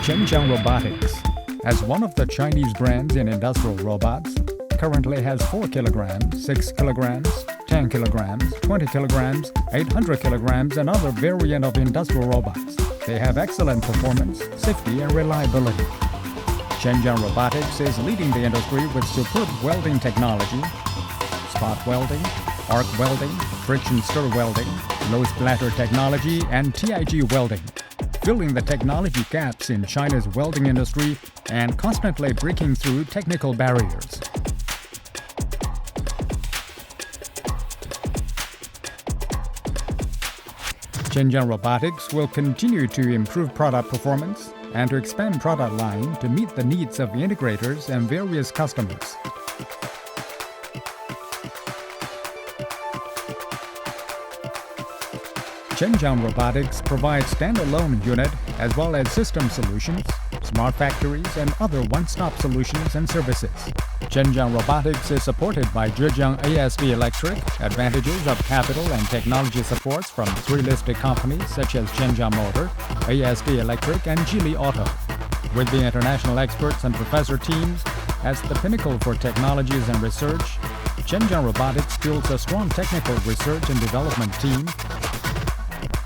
QJAR Robotics, as one of the Chinese brands in industrial robots, currently has 4 kilograms, 6 kilograms, 10 kilograms, 20 kilograms, 800 kilograms, and other variant of industrial robots. They have excellent performance, safety, and reliability. QJAR Robotics is leading the industry with superb welding technology, spot welding, arc welding, friction stir welding, low splatter technology, and TIG welding, filling the technology gaps in China's welding industry and constantly breaking through technical barriers. QJAR Robotics will continue to improve product performance and to expand product line to meet the needs of integrators and various customers. QJAR Robotics provides standalone unit as well as system solutions, smart factories, and other one-stop solutions and services. QJAR Robotics is supported by Zhejiang ASB Electric, advantages of capital and technology supports from 3 listed companies such as QJAR Motor, ASB Electric, and Geely Auto. With the international experts and professor teams as the pinnacle for technologies and research, QJAR Robotics builds a strong technical research and development team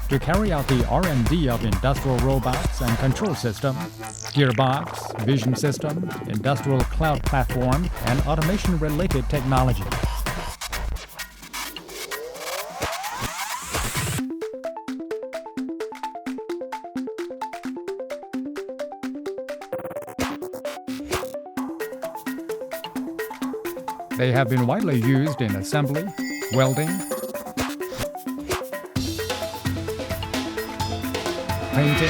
to carry out the R&D of industrial robots and control system, gearbox, vision system, industrial cloud platform, and automation-related technology. They have been widely used in assembly, welding, painting,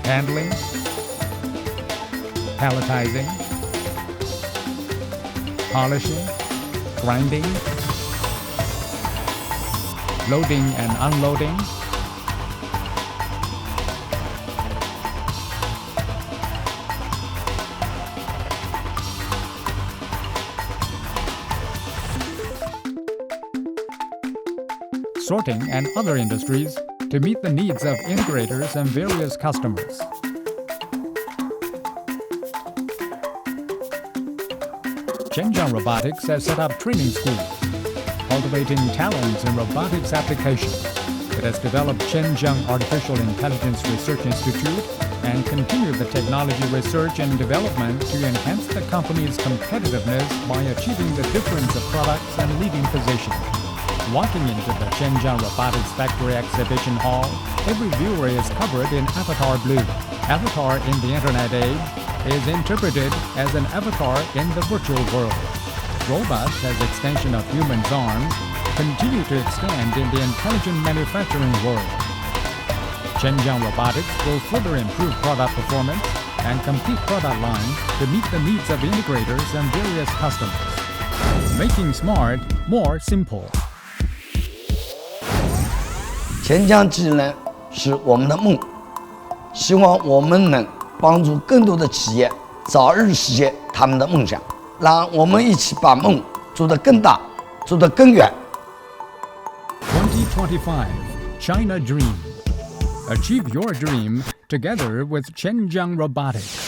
handling, palletizing, polishing, grinding, loading and unloading, sorting, and other industries to meet the needs of integrators and various customers. QJAR Robotics has set up training schools, cultivating talents in robotics applications. It has developed QJAR Artificial Intelligence Research Institute and continued the technology research and development to enhance the company's competitiveness by achieving the difference of products and leading position. Walking into the QJAR Robotics Factory Exhibition Hall, every viewer is covered in avatar blue. Avatar in the Internet age is interpreted as an avatar in the virtual world. Robots, as extension of humans' arms, continue to expand in the intelligent manufacturing world. QJAR Robotics will further improve product performance and complete product line to meet the needs of integrators and various customers. Making smart more simple. 前瞻技能是我们的梦，希望我们能帮助更多的企业早日实现他们的梦想，让我们一起把梦做得更大，做得更远。2025 China Dream. Achieve your dream together with QJAR Robotics.